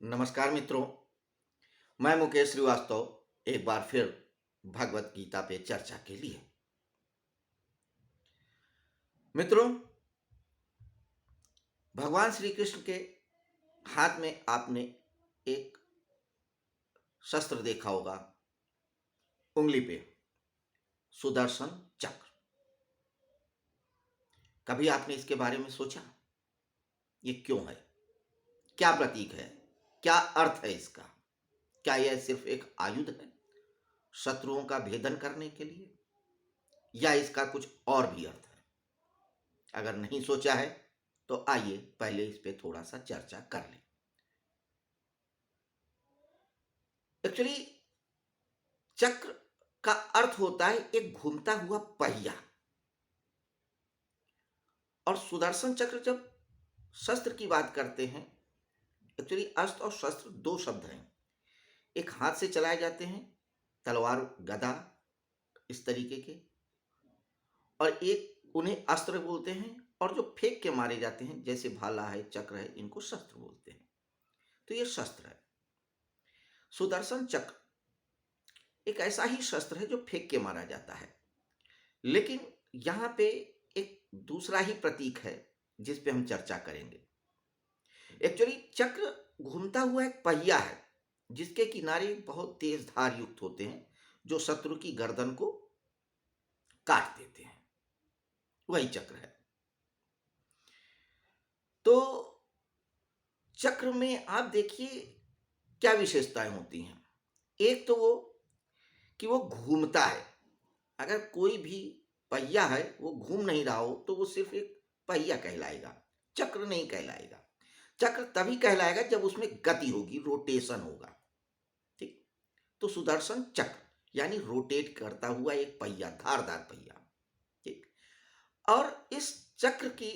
नमस्कार मित्रों, मैं मुकेश श्रीवास्तव एक बार फिर भगवत गीता पे चर्चा के लिए। मित्रों, भगवान श्री कृष्ण के हाथ में आपने एक शस्त्र देखा होगा, उंगली पे सुदर्शन चक्र। कभी आपने इसके बारे में सोचा ये क्यों है, क्या प्रतीक है, क्या अर्थ है इसका? क्या यह सिर्फ एक आयुध है शत्रुओं का भेदन करने के लिए, या इसका कुछ और भी अर्थ है? अगर नहीं सोचा है तो आइए पहले इस पे थोड़ा सा चर्चा कर लें। एक्चुअली चक्र का अर्थ होता है एक घूमता हुआ पहिया। और सुदर्शन चक्र जब शस्त्र की बात करते हैं, एक्चुअली अस्त्र और शस्त्र दो शब्द हैं। एक हाथ से चलाए जाते हैं, तलवार गदा इस तरीके के, और एक उन्हें अस्त्र बोलते हैं, और जो फेंक के मारे जाते हैं जैसे भाला है, चक्र है, इनको शस्त्र बोलते हैं। तो ये शस्त्र है। सुदर्शन चक्र एक ऐसा ही शस्त्र है जो फेंक के मारा जाता है। लेकिन यहां पे एक दूसरा ही प्रतीक है जिस पे हम चर्चा करेंगे। एक्चुअली चक्र घूमता हुआ एक पहिया है जिसके किनारे बहुत तेज धार युक्त होते हैं जो शत्रु की गर्दन को काट देते हैं, वही चक्र है। तो चक्र में आप देखिए क्या विशेषताएं होती हैं। एक तो वो कि वो घूमता है। अगर कोई भी पहिया है वो घूम नहीं रहा हो तो वो सिर्फ एक पहिया कहलाएगा, चक्र नहीं कहलाएगा। चक्र तभी कहलाएगा जब उसमें गति होगी, रोटेशन होगा। ठीक। तो सुदर्शन चक्र यानी रोटेट करता हुआ एक पहिया, धारदार पहिया। ठीक। और इस चक्र की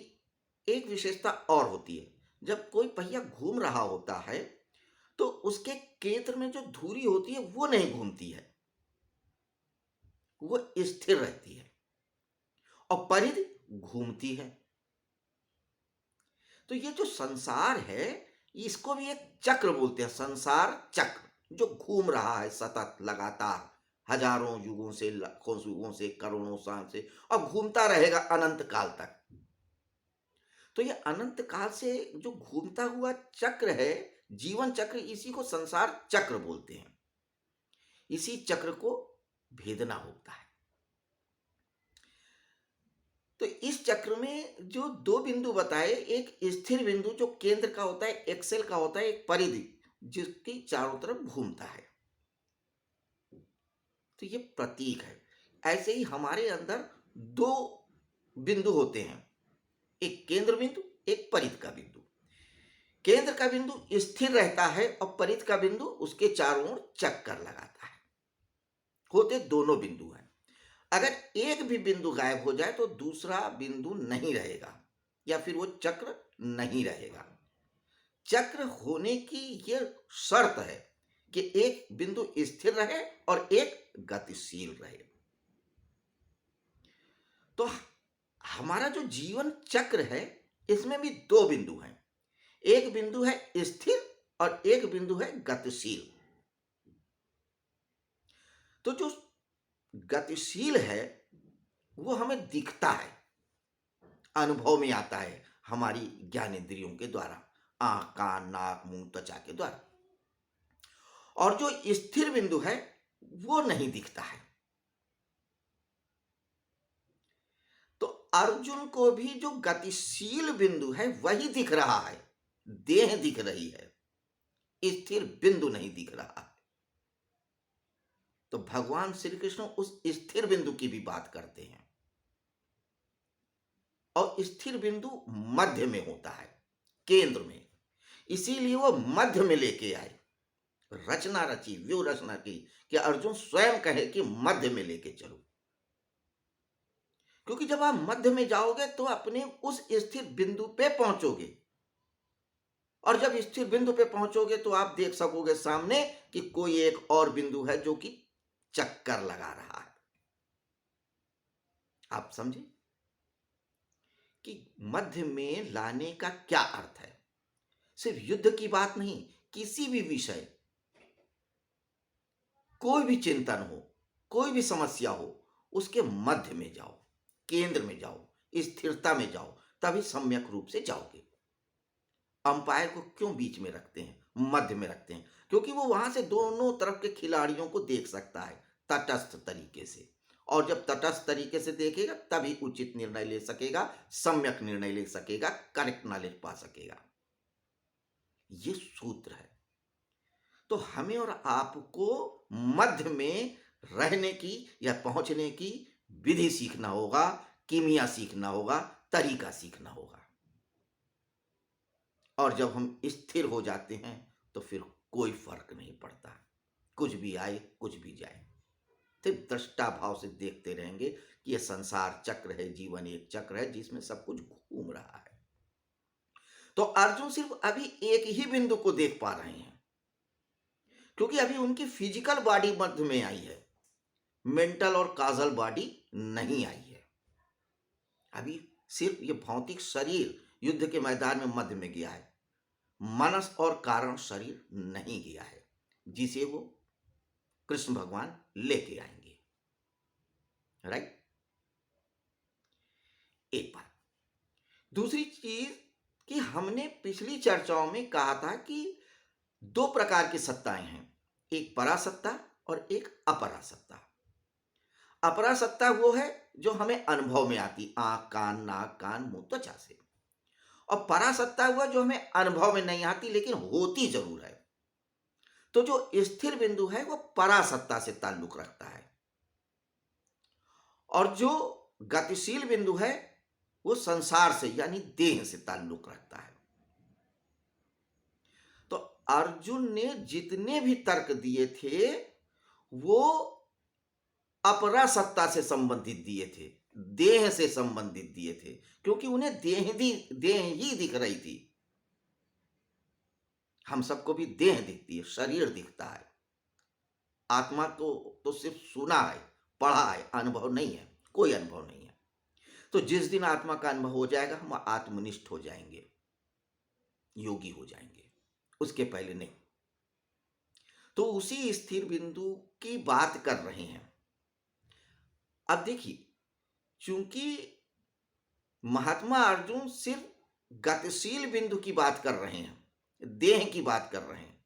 एक विशेषता और होती है। जब कोई पहिया घूम रहा होता है तो उसके केंद्र में जो धुरी होती है वो नहीं घूमती है, वो स्थिर रहती है, और परिधि घूमती है। तो ये जो संसार है इसको भी एक चक्र बोलते हैं, संसार चक्र जो घूम रहा है सतत, लगातार, हजारों युगों से, लाखों युगों से, करोड़ों साल से, और घूमता रहेगा अनंत काल तक। तो ये अनंत काल से जो घूमता हुआ चक्र है, जीवन चक्र, इसी को संसार चक्र बोलते हैं। इसी चक्र को भेदना होता है। तो इस चक्र में जो दो बिंदु बताए, एक स्थिर बिंदु जो केंद्र का होता है, एक्सेल का होता है, एक परिधि जिसकी चारों तरफ घूमता है। तो ये प्रतीक है। ऐसे ही हमारे अंदर दो बिंदु होते हैं, एक केंद्र बिंदु, एक परिधि का बिंदु। केंद्र का बिंदु स्थिर रहता है और परिधि का बिंदु उसके चारों ओर चक्कर लगाता है। होते दोनों बिंदु हैं। अगर एक भी बिंदु गायब हो जाए तो दूसरा बिंदु नहीं रहेगा, या फिर वो चक्र नहीं रहेगा। चक्र होने की यह शर्त है कि एक बिंदु स्थिर रहे और एक गतिशील रहे। तो हमारा जो जीवन चक्र है इसमें भी दो बिंदु हैं। एक बिंदु है स्थिर और एक बिंदु है गतिशील। तो जो गतिशील है वो हमें दिखता है, अनुभव में आता है हमारी ज्ञानेंद्रियों के द्वारा, आंख, कान, नाक, मुंह, त्वचा के द्वारा। और जो स्थिर बिंदु है वो नहीं दिखता है। तो अर्जुन को भी जो गतिशील बिंदु है वही दिख रहा है, देह दिख रही है, स्थिर बिंदु नहीं दिख रहा है। तो भगवान श्री कृष्ण उस स्थिर बिंदु की भी बात करते हैं, और स्थिर बिंदु मध्य में होता है, केंद्र में। इसीलिए वो मध्य में लेके आए, रचना रची, व्यू रचना की कि अर्जुन स्वयं कहे कि मध्य में लेके चलो। क्योंकि जब आप मध्य में जाओगे तो अपने उस स्थिर बिंदु पे पहुंचोगे, और जब स्थिर बिंदु पे पहुंचोगे तो आप देख सकोगे सामने कि कोई एक और बिंदु है जो कि चक्कर लगा रहा है। आप समझे कि मध्य में लाने का क्या अर्थ है? सिर्फ युद्ध की बात नहीं, किसी भी विषय, कोई भी चिंतन हो, कोई भी समस्या हो, उसके मध्य में जाओ, केंद्र में जाओ, स्थिरता में जाओ, तभी सम्यक रूप से जाओगे। अंपायर को क्यों बीच में रखते हैं, मध्य में रखते हैं? क्योंकि वो वहां से दोनों तरफ के खिलाड़ियों को देख सकता है तटस्थ तरीके से, और जब तटस्थ तरीके से देखेगा तभी उचित निर्णय ले सकेगा, सम्यक निर्णय ले सकेगा, करेक्ट नॉलेज पा सकेगा। ये सूत्र है। तो हमें और आपको मध्य में रहने की या पहुंचने की विधि सीखना होगा, कीमिया सीखना होगा, तरीका सीखना होगा। और जब हम स्थिर हो जाते हैं तो फिर कोई फर्क नहीं पड़ता, कुछ भी आए कुछ भी जाए, सिर्फ दृष्टा भाव से देखते रहेंगे कि यह संसार चक्र है, जीवन एक चक्र है जिसमें सब कुछ घूम रहा है। तो अर्जुन सिर्फ अभी एक ही बिंदु को देख पा रहे हैं, क्योंकि अभी उनकी फिजिकल बॉडी मध्य में आई है, मेंटल और काजल बॉडी नहीं आई है। अभी सिर्फ ये भौतिक शरीर युद्ध के मैदान में मध्य में गया है, मनस और कारण शरीर नहीं गया है, जिसे वो कृष्ण भगवान लेके आएंगे। राइट, एक बात। दूसरी चीज कि हमने पिछली चर्चाओं में कहा था कि दो प्रकार की सत्ताएं हैं, एक परासत्ता और एक अपरासत्ता। अपरासत्ता वो है जो हमें अनुभव में आती, आंख कान नाक कान मुंह त्वचा से, और परासत्ता हुआ जो हमें अनुभव में नहीं आती लेकिन होती जरूर है। तो जो स्थिर बिंदु है वो परासत्ता से ताल्लुक रखता है, और जो गतिशील बिंदु है वो संसार से यानी देह से ताल्लुक रखता है। तो अर्जुन ने जितने भी तर्क दिए थे वो अपरासत्ता से संबंधित दिए थे, देह से संबंधित दिए थे, क्योंकि उन्हें देह ही दिख रही थी। हम सबको भी देह दिखती है, शरीर दिखता है, आत्मा को तो सिर्फ सुना है, पढ़ा है, अनुभव नहीं है, कोई अनुभव नहीं है। तो जिस दिन आत्मा का अनुभव हो जाएगा हम आत्मनिष्ठ हो जाएंगे, योगी हो जाएंगे, उसके पहले नहीं। तो उसी स्थिर बिंदु की बात कर रहे हैं। अब देखिए, चूंकि महात्मा अर्जुन सिर्फ गतिशील बिंदु की बात कर रहे हैं, देह की बात कर रहे हैं,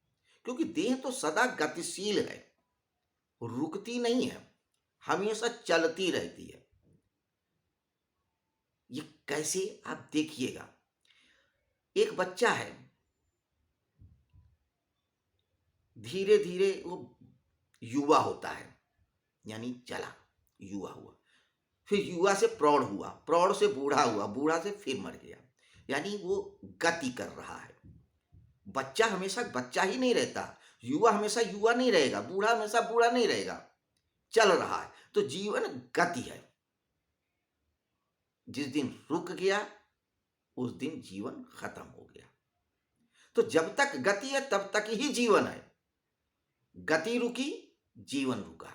क्योंकि देह तो सदा गतिशील है, रुकती नहीं है, हमेशा चलती रहती है। ये कैसे, आप देखिएगा, एक बच्चा है, धीरे धीरे वो युवा होता है, यानी चला, युवा हुआ, फिर युवा से प्रौढ़ हुआ, प्रौढ़ से बूढ़ा हुआ, बूढ़ा से फिर मर गया, यानी वो गति कर रहा है। बच्चा हमेशा बच्चा ही नहीं रहता, युवा हमेशा युवा नहीं रहेगा, बूढ़ा हमेशा बूढ़ा नहीं रहेगा, चल रहा है। तो जीवन गति है, जिस दिन रुक गया उस दिन जीवन खत्म हो गया। तो जब तक गति है तब तक ही जीवन है, गति रुकी जीवन रुका।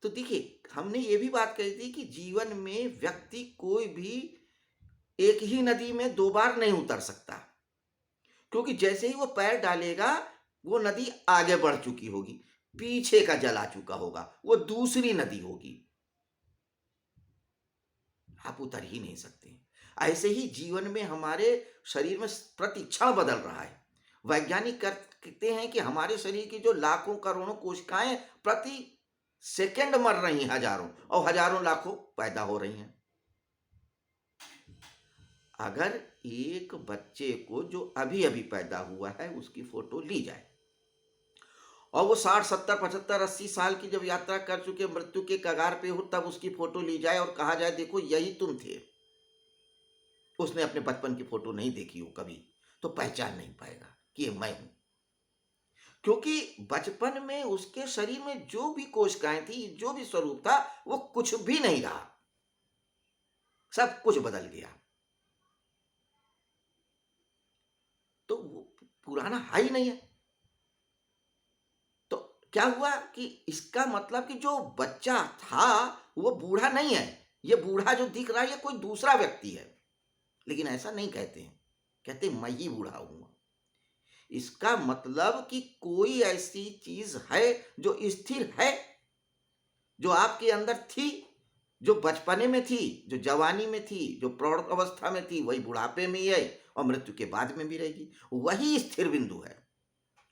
तो देखिए, हमने ये भी बात कही थी कि जीवन में व्यक्ति कोई भी एक ही नदी में दो बार नहीं उतर सकता, क्योंकि जैसे ही वो पैर डालेगा वो नदी आगे बढ़ चुकी होगी, पीछे का जल आ चुका होगा, वो दूसरी नदी होगी, आप उतर ही नहीं सकते। ऐसे ही जीवन में हमारे शरीर में प्रतिक्षण बदल रहा है। वैज्ञानिक कहते हैं कि हमारे शरीर की जो लाखों करोड़ों कोशिकाएं प्रति सेकंड मर रही हैं, हजारों और हजारों लाखों पैदा हो रही हैं। अगर एक बच्चे को जो अभी अभी पैदा हुआ है उसकी फोटो ली जाए और वो 60 70 75 80 साल की जब यात्रा कर चुके, मृत्यु के कगार पे हो, तब उसकी फोटो ली जाए और कहा जाए देखो यही तुम थे, उसने अपने बचपन की फोटो नहीं देखी हो कभी, तो पहचान नहीं पाएगा कि ये मैं हूं, क्योंकि बचपन में उसके शरीर में जो भी कोशिकाएं थी, जो भी स्वरूप था, वो कुछ भी नहीं रहा, सब कुछ बदल गया। तो वो पुराना है ही नहीं है। तो क्या हुआ कि इसका मतलब कि जो बच्चा था वो बूढ़ा नहीं है, ये बूढ़ा जो दिख रहा है ये कोई दूसरा व्यक्ति है, लेकिन ऐसा नहीं कहते हैं, कहते मैं ही बूढ़ा हूँ। इसका मतलब कि कोई ऐसी चीज है जो स्थिर है, जो आपके अंदर थी, जो बचपने में थी, जो जवानी में थी, जो प्रौढ़ अवस्था में थी, वही बुढ़ापे में ही है और मृत्यु के बाद में भी रहेगी। वही स्थिर बिंदु है,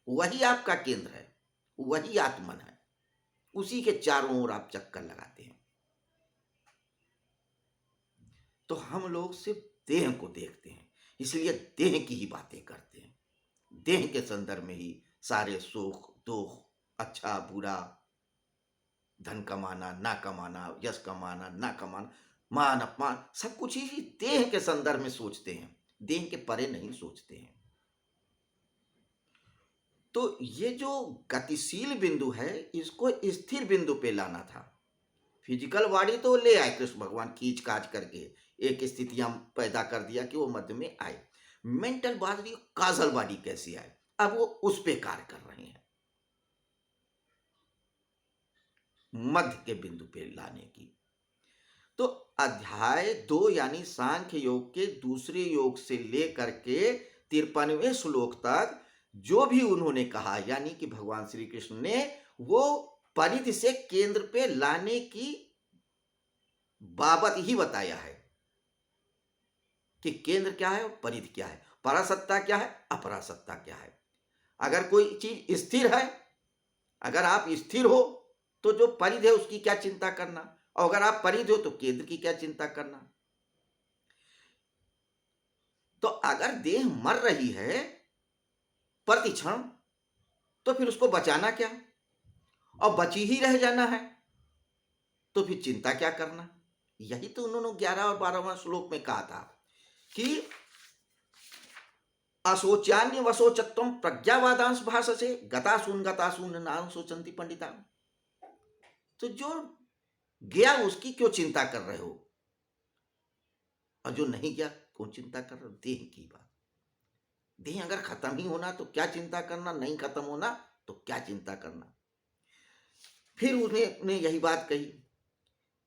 वही आपका केंद्र है, वही आत्मन है। उसी के चारों ओर आप चक्कर लगाते हैं। तो हम लोग सिर्फ देह को देखते हैं, इसलिए देह की ही बातें करते हैं। देह के संदर्भ में ही सारे सुख दुख, अच्छा बुरा, धन कमाना ना कमाना, यश कमाना ना कमाना, मान अपमान, सब कुछ ही देह के संदर्भ में सोचते हैं, देह के परे नहीं सोचते हैं। तो ये जो गतिशील बिंदु है, इसको स्थिर बिंदु पे लाना था। फिजिकल बॉडी तो ले आए कृष्ण भगवान खींच काच करके, एक स्थितियां पैदा कर दिया कि वो मध्य में आए। मेंटल बॉडी, काजल बॉडी कैसे आए, अब वो उस पे कार्य कर रहे हैं, मध्य के बिंदु पे लाने की। तो अध्याय 2 यानी सांख्य योग के दूसरे योग से लेकर के 53वें श्लोक तक जो भी उन्होंने कहा, यानी कि भगवान श्री कृष्ण ने वो परिधि से केंद्र पे लाने की बाबत ही बताया है कि केंद्र क्या है और परिधि क्या है, परासत्ता क्या है, अपरासत्ता क्या है। अगर कोई चीज स्थिर है, अगर आप स्थिर हो तो जो परिधि है उसकी क्या चिंता करना, और अगर आप परिधि हो तो केंद्र की क्या चिंता करना। तो अगर देह मर रही है प्रतिक्षण, तो फिर उसको बचाना क्या, और बची ही रह जाना है, तो फिर चिंता क्या करना। यही तो उन्होंने 11 और 12वां श्लोक में कहा था कि अशोचान्य वशोचत्वम प्रज्ञावादांश भाषसे गतासून नाम सोचंती पंडिता। तो जो गया उसकी क्यों चिंता कर रहे हो, और जो नहीं गया क्यों चिंता कर रहे हो। देह की बात, देह अगर खत्म ही होना तो क्या चिंता करना, नहीं खत्म होना तो क्या चिंता करना। फिर उन्हें यही बात कही,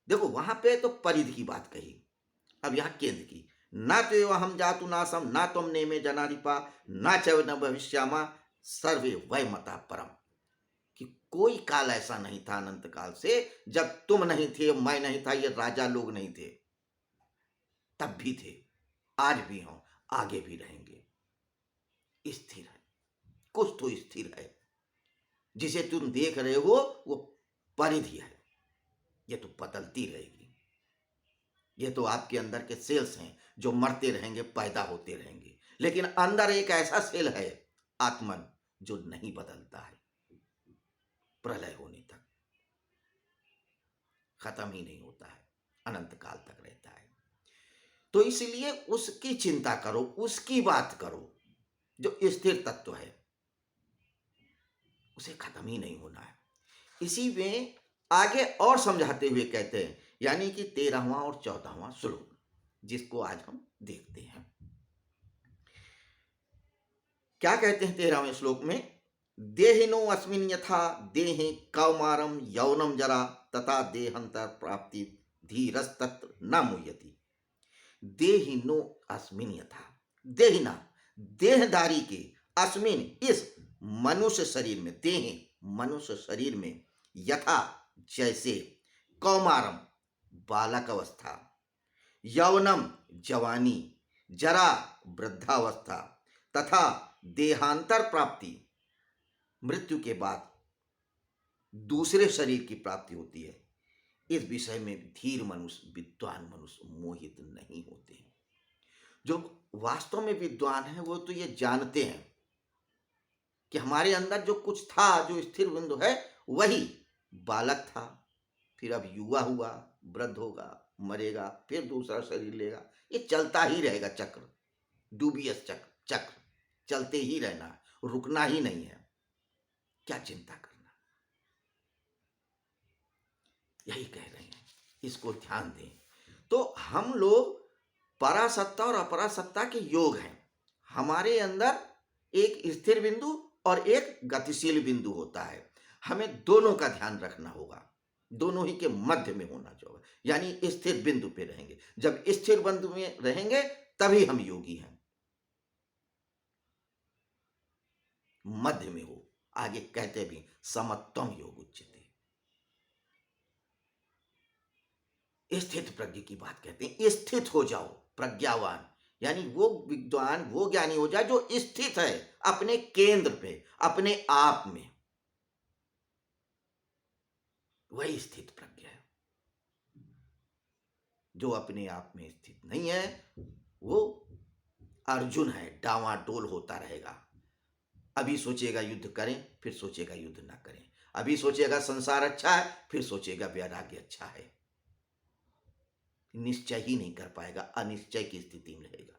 देखो वहां पे तो परिधि की बात कही, अब यहाँ केंद्र की। ना तो हम जातु नासम ना तुम नेमे जनाधिपा ना च न भविष्यामा सर्वे वै मता परम। कि कोई काल ऐसा नहीं था अनंत काल से जब तुम नहीं थे, मैं नहीं था, ये राजा लोग नहीं थे, तब भी थे, आज भी हों, आगे भी रहेंगे। स्थिर है, कुछ तो स्थिर है, जिसे तुम देख रहे हो वो परिधि है, ये तो बदलती रहेगी। ये तो आपके अंदर के सेल्स हैं जो मरते रहेंगे, पैदा होते रहेंगे, लेकिन अंदर एक ऐसा सेल है आत्मन जो नहीं बदलता है, प्रलय होने तक खत्म ही नहीं होता है, अनंत काल तक रहता है। तो इसलिए उसकी चिंता करो, उसकी बात करो, जो स्थिर तत्व है, उसे खत्म ही नहीं होना है। इसी में आगे और समझाते हुए कहते हैं, यानी कि 13वां और 14वां श्लोक, जिसको आज हम देखते हैं। क्या कहते हैं 13वें श्लोक में, देहिनो अस्मिन् यथा देहे कौमारम यौनम जरा तथा देहांतर प्राप्ति धीरस्तत्र न मुह्यति। देहिनो अस्मिन् यथा, देहिना देहधारी के, अस्मिन इस मनुष्य शरीर में, देह मनुष्य शरीर में, यथा जैसे, कौमारम बालक अवस्था, यौनम जवानी, जरा वृद्धावस्था, तथा देहांतर प्राप्ति मृत्यु के बाद दूसरे शरीर की प्राप्ति होती है। इस विषय में धीर मनुष्य, विद्वान मनुष्य मोहित नहीं होते हैं। जो वास्तव में विद्वान है वो तो ये जानते हैं कि हमारे अंदर जो कुछ था, जो स्थिर बिंदु है, वही बालक था, फिर अब युवा हुआ, वृद्ध होगा, मरेगा, फिर दूसरा शरीर लेगा, ये चलता ही रहेगा चक्र, डूबियस चक्र, चक्र चलते ही रहना, रुकना ही नहीं है। क्या चिंता करना, यही कह रहे हैं, इसको ध्यान दें। तो हम लोग परासत्ता और अपरासत्ता के योग हैं। हमारे अंदर एक स्थिर बिंदु और एक गतिशील बिंदु होता है, हमें दोनों का ध्यान रखना होगा, दोनों ही के मध्य में होना चाहिए, यानी स्थिर बिंदु पे रहेंगे। जब स्थिर बिंदु में रहेंगे तभी हम योगी हैं। मध्य में हो, आगे कहते भी समत्वम योग उच्यते, स्थित प्रज्ञ की बात कहते हैं। स्थित हो जाओ, प्रज्ञावान यानी वो विद्वान, वो ज्ञानी हो जाए जो स्थित है अपने केंद्र पे, अपने आप में, वही स्थित प्रज्ञ है। जो अपने आप में स्थित नहीं है वो अर्जुन है, डावाडोल होता रहेगा। अभी सोचेगा युद्ध करें, फिर सोचेगा युद्ध ना करें, अभी सोचेगा संसार अच्छा है, फिर सोचेगा वैराग्य अच्छा है। निश्चय ही नहीं कर पाएगा, अनिश्चय की स्थिति में रहेगा।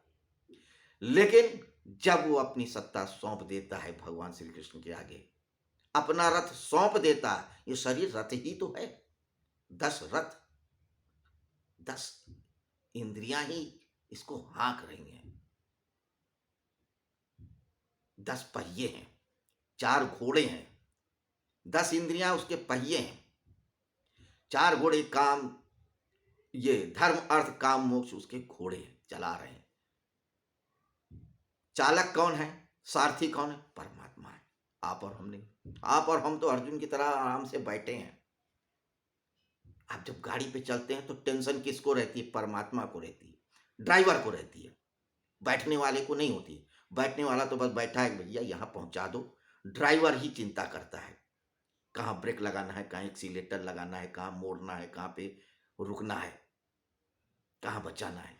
लेकिन जब वो अपनी सत्ता सौंप देता है भगवान श्री कृष्ण के आगे, अपना रथ सौंप देता है, ये शरीर रथ ही तो है, 10 रथ, 10 इंद्रियां ही इसको हाँक रही हैं, 10 पहिए हैं, 4 घोड़े हैं, 10 इंद्रियां उसके पहिए हैं, 4 घोड़े, काम, ये धर्म अर्थ काम मोक्ष उसके घोड़े चला रहे हैं। चालक कौन है, सारथी कौन है, परमात्मा है। आप और हम नहीं। आप और हम तो अर्जुन की तरह आराम से बैठे हैं। आप जब गाड़ी पे चलते हैं तो टेंशन किसको रहती है, परमात्मा को रहती है, ड्राइवर को रहती है, बैठने वाले को नहीं होती। बैठने वाला तो बस बैठा है, भैया यहाँ पहुंचा दो। ड्राइवर ही चिंता करता है, कहाँ ब्रेक लगाना है, कहाँ एक्सीलेटर लगाना है, कहाँ मोड़ना है, कहाँ पे रुकना है, कहाँ बचाना है।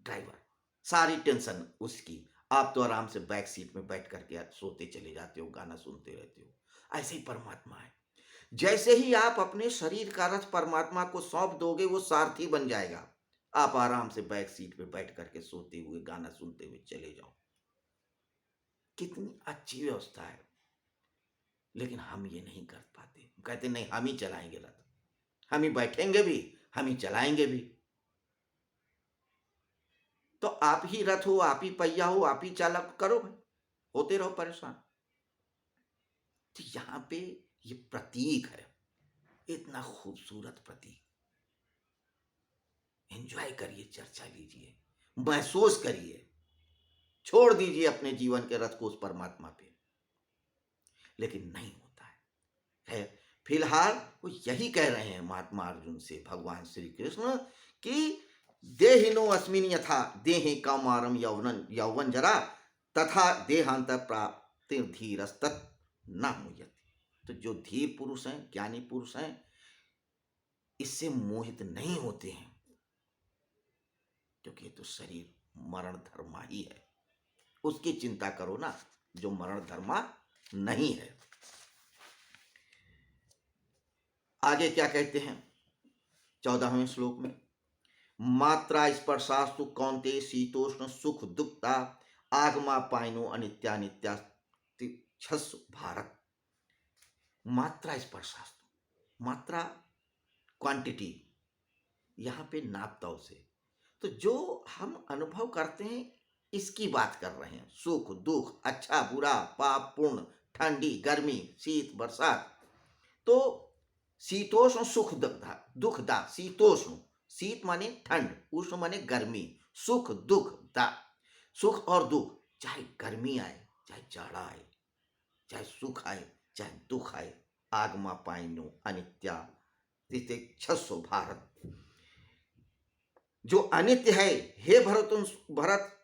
ड्राइवर, सारी टेंशन उसकी। आप तो आराम से बैक सीट में बैठ करके सोते चले जाते हो, गाना सुनते रहते हो। ऐसे ही परमात्मा है। जैसे ही आप अपने शरीर का रथ परमात्मा को सौंप दोगे, वो सारथी बन जाएगा। आप आराम से बैक सीट पे बैठ करके सोते हुए, गाना सुनते हुए चले जाओ। कितनी अच्छी व्यवस्था है। लेकिन हम ये नहीं कर पाते। कहते नहीं, हम ही चलाएंगे रथ, हम ही बैठेंगे भी, हम ही चलाएंगे भी। तो आप ही रथ हो, आप ही पहिया हो, आप ही चालक करो भाई, होते रहो परेशान। तो यहां पे ये प्रतीक है, इतना खूबसूरत प्रतीक। एंजॉय करिए, चर्चा लीजिए, महसूस करिए, छोड़ दीजिए अपने जीवन के रथ को उस परमात्मा पे। लेकिन नहीं होता है। फिलहाल वो यही कह रहे हैं महात्मा अर्जुन से भगवान श्री कृष्ण कि देहिनो अस्मिन यथा देहे कौमारम यौवन जरा तथा देहांत प्राप्ति धीरस्तत् न मुह्यति। तो जो धीर पुरुष हैं, ज्ञानी पुरुष हैं, इससे मोहित नहीं होते हैं, क्योंकि ये तो शरीर मरण धर्मा ही है। उसकी चिंता करो ना जो मरण धर्मा नहीं है। आगे क्या कहते हैं 14वें श्लोक में, मात्रा स्पर्शास्तु कौन्तेय शीतोष्ण सुख दुखता आगमा पाइनो अनित्यानित्या छस भारत। मात्रा स्पर्शास्तु, मात्रा क्वांटिटी, यहां पे नापतौल से, तो जो हम अनुभव करते हैं इसकी बात कर रहे हैं। सुख दुख, अच्छा बुरा, पाप पुण्य, ठंडी गर्मी, शीत बरसात। तो शीतोष्ण सुख दुखदा, दुखदा, शीतोष्ण, शीत माने ठंड, उष्ण माने गर्मी, सुख दुख दा, सुख और दुख, चाहे गर्मी आए, चाहे जाड़ा आए, चाहे सुख आए, चाहे दुख आए, आगमा पाइनो अनित्या छसो भारत। जो अनित्य है, हे भरत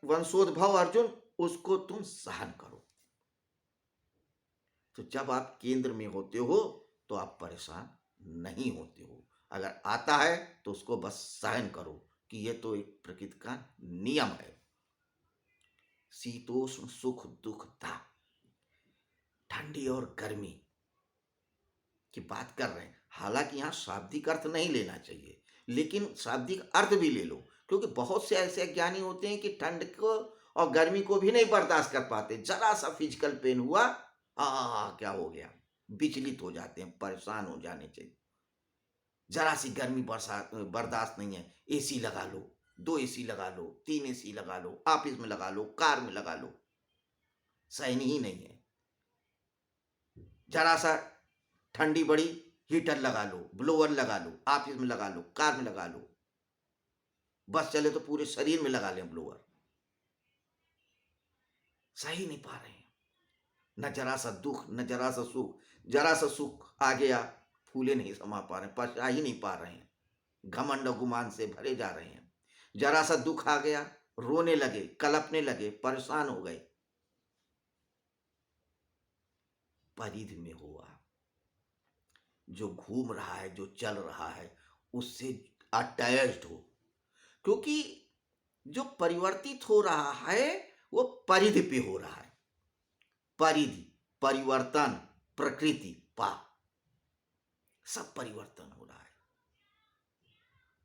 वंशोद्भव अर्जुन, उसको तुम सहन करो। तो जब आप केंद्र में होते हो तो आप परेशान नहीं होते हो। अगर आता है तो उसको बस सहन करो कि ये तो एक प्रकृति का नियम है। शीतोष्ण सुख दुखता, ठंडी और गर्मी की बात कर रहे हैं। हालांकि यहां शाब्दिक अर्थ नहीं लेना चाहिए, लेकिन शाब्दिक अर्थ भी ले लो, क्योंकि बहुत से ऐसे ज्ञानी होते हैं कि ठंड को और गर्मी को भी नहीं बर्दाश्त कर पाते। जरा सा फिजिकल पेन हुआ, क्या हो गया, विचलित हो जाते हैं, परेशान हो जाने चाहिए। जरा सी गर्मी बर्दाश्त नहीं है, एसी लगा लो, 2 एसी लगा लो, 3 एसी लगा लो, ऑफिस में लगा लो, कार में लगा लो, सहन ही नहीं है। जरा सा ठंडी बड़ी, हीटर लगा लो, ब्लोअर लगा लो, ऑफिस में लगा लो, कार में लगा लो, बस चले तो पूरे शरीर में लगा लें ब्लोअर। सही नहीं पा रहे हैं। न जरा सा दुख, न जरा सा सुख। जरा सा सुख आ गया, फूले नहीं समा पा रहे, पचा ही नहीं पा रहे हैं, घमंड और गुमान से भरे जा रहे हैं। जरा सा दुख आ गया, रोने लगे, कलपने लगे, परेशान हो गए। परिधि में हुआ, जो घूम रहा है, जो चल रहा है, उससे अटैच्ड हो। क्योंकि जो परिवर्तित हो रहा है वो परिधि पे हो रहा है। परिधि, परिवर्तन, प्रकृति, पा, सब परिवर्तन हो रहा है।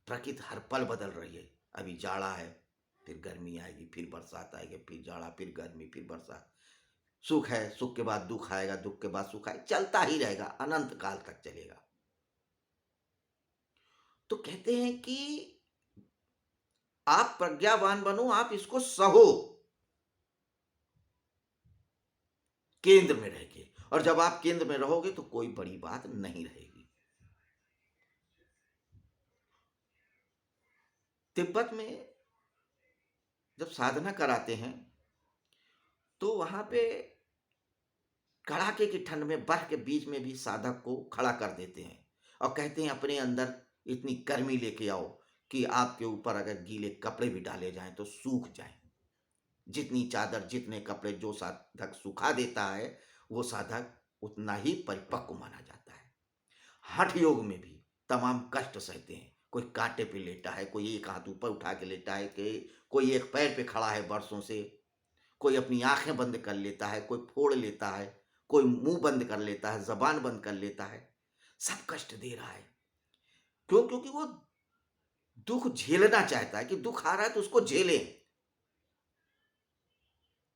प्रकृति हर पल बदल रही है। अभी जाड़ा है, फिर गर्मी आएगी, फिर बरसात आएगी, फिर जाड़ा, फिर गर्मी, फिर बरसात। सुख है, सुख के बाद दुख आएगा, दुख के बाद सुख आएगा, चलता ही रहेगा, अनंत काल तक चलेगा। तो कहते हैं कि आप प्रज्ञावान बनो, आप इसको सहो केंद्र में रह के। और जब आप केंद्र में रहोगे तो कोई बड़ी बात नहीं रहेगी। तिब्बत में जब साधना कराते हैं तो वहां पे कड़ाके की ठंड में, बर्फ के बीच में भी साधक को खड़ा कर देते हैं और कहते हैं अपने अंदर इतनी गर्मी लेके आओ कि आपके ऊपर अगर गीले कपड़े भी डाले जाएं तो सूख जाएं। जितनी चादर, जितने कपड़े जो साधक सुखा देता है, वो साधक उतना ही परिपक्व माना जाता है। हठ योग में भी तमाम कष्ट सहते हैं। कोई कांटे पे लेटा है, कोई एक हाथ ऊपर उठा के लेटा है, कि कोई एक पैर पे खड़ा है वर्षों से, कोई अपनी आंखें बंद कर लेता है, कोई फोड़ लेता है, कोई मुंह बंद कर लेता है, जबान बंद कर लेता है। सब कष्ट दे रहा है। क्यों? क्योंकि वो दुख झेलना चाहता है कि दुख आ रहा है तो उसको झेलें,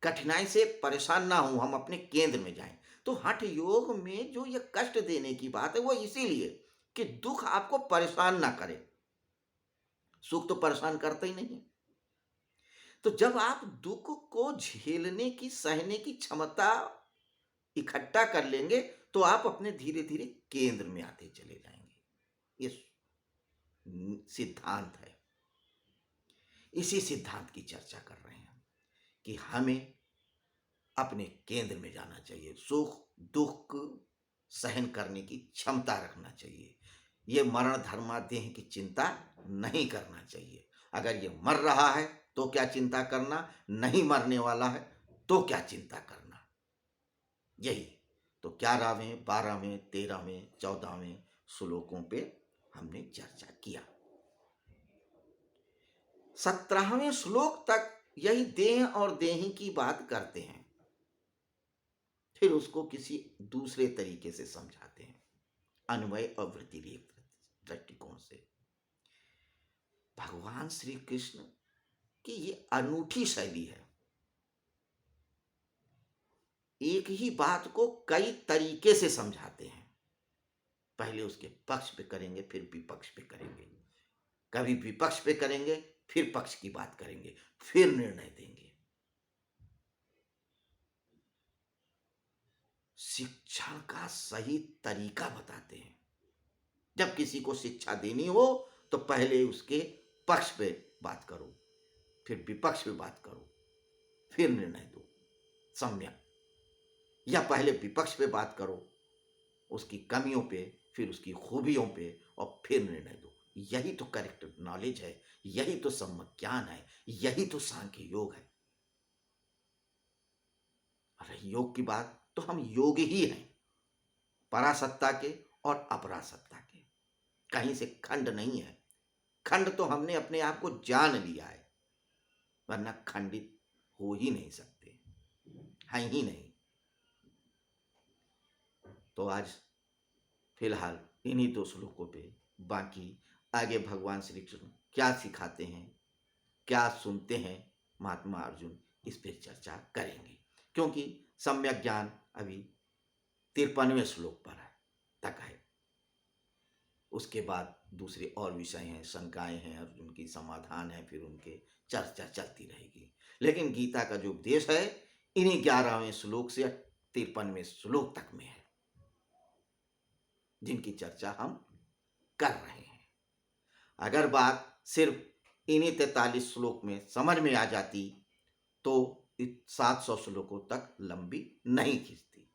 कठिनाई से परेशान ना हो, हम अपने केंद्र में जाएं। तो हठ योग में जो ये कष्ट देने की बात है वो इसीलिए कि दुख आपको परेशान ना करे। सुख तो परेशान करता ही नहीं है। तो जब आप दुख को झेलने की, सहने की क्षमता इकट्ठा कर लेंगे तो आप अपने धीरे धीरे केंद्र में आते चले जाएंगे। ये सिद्धांत है। इसी सिद्धांत की चर्चा कर रहे हैं कि हमें अपने केंद्र में जाना चाहिए, सुख दुख सहन करने की क्षमता रखना चाहिए। ये मरण धर्मा देह की चिंता नहीं करना चाहिए। अगर ये मर रहा है तो क्या चिंता करना, नहीं मरने वाला है तो क्या चिंता करना। यही तो 11वें, 12वें, 13वें, 14वें श्लोकों पे हमने चर्चा किया। 17वें श्लोक तक यही देह और देही की बात करते हैं, फिर उसको किसी दूसरे तरीके से समझाते हैं, अन्वय और व्यतिरेक दृष्टिकोण से। भगवान श्री कृष्ण की ये अनूठी शैली है। एक ही बात को कई तरीके से समझाते हैं। पहले उसके पक्ष पे करेंगे, फिर विपक्ष पे करेंगे, कभी विपक्ष पे करेंगे, फिर पक्ष की बात करेंगे, फिर निर्णय देंगे। शिक्षण का सही तरीका बताते हैं। जब किसी को शिक्षा देनी हो तो पहले उसके पक्ष पे बात करो, फिर विपक्ष पे बात करो, फिर निर्णय दो, सम्यक। या पहले विपक्ष पे बात करो, उसकी कमियों पे, फिर उसकी खूबियों पे, और फिर निर्णय दो। यही तो करेक्ट नॉलेज है, यही तो सम्यक ज्ञान है, यही तो सांख्य योग है। रही योग की बात तो हम योग ही हैं, परासत्ता के और अपरासत्ता के। कहीं से खंड नहीं है। खंड तो हमने अपने आप को जान लिया है, वरना खंडित हो ही नहीं सकते, हैं ही नहीं। तो आज फिलहाल इन्हीं दो श्लोकों पे, बाकी आगे भगवान श्री कृष्ण क्या सिखाते हैं, क्या सुनते हैं महात्मा अर्जुन, इस पर चर्चा करेंगे। क्योंकि सम्यक ज्ञान अभी 53वें श्लोक पर है तक है। उसके बाद दूसरे और विषय हैं, शंकाएं हैं, अर्जुन की समाधान है, फिर उनके चर्चा चलती रहेगी। लेकिन गीता का जो उपदेश है इन्हीं 11वें श्लोक से 53वें श्लोक तक में है, जिनकी चर्चा हम कर रहे हैं। अगर बात सिर्फ इन्हीं 43 श्लोक में समझ में आ जाती तो 700 श्लोकों तक लंबी नहीं खींचती,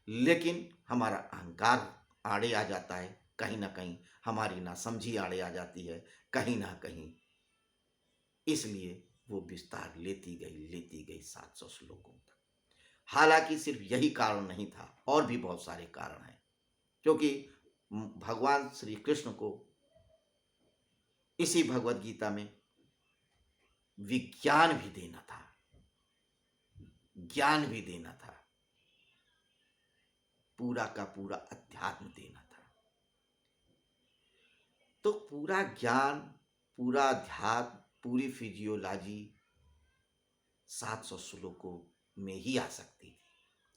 लेकिन हमारा अहंकार आड़े आ जाता है, कहीं ना कहीं हमारी नासमझी आड़े आ जाती है, कहीं ना कहीं, इसलिए वो विस्तार लेती गई 700 श्लोकों तक। हालांकि सिर्फ यही कारण नहीं था, और भी बहुत सारे कारण हैं, क्योंकि भगवान श्री कृष्ण को इसी भगवत गीता में विज्ञान भी देना था, ज्ञान भी देना था, पूरा का पूरा अध्यात्म देना था। तो पूरा ज्ञान, पूरा अध्यात्म, पूरी फिजियोलॉजी 700 श्लोकों में ही आ सकती थी,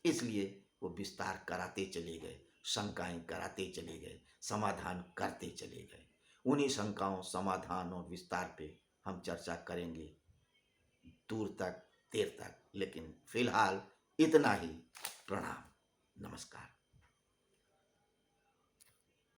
इसलिए वो विस्तार कराते चले गए, शंकाएं कराते चले गए, समाधान करते चले गए। उन्हीं शंकाओं, समाधान और विस्तार पे हम चर्चा करेंगे दूर तक, देर तक, लेकिन फिलहाल इतना ही। प्रणाम, नमस्कार।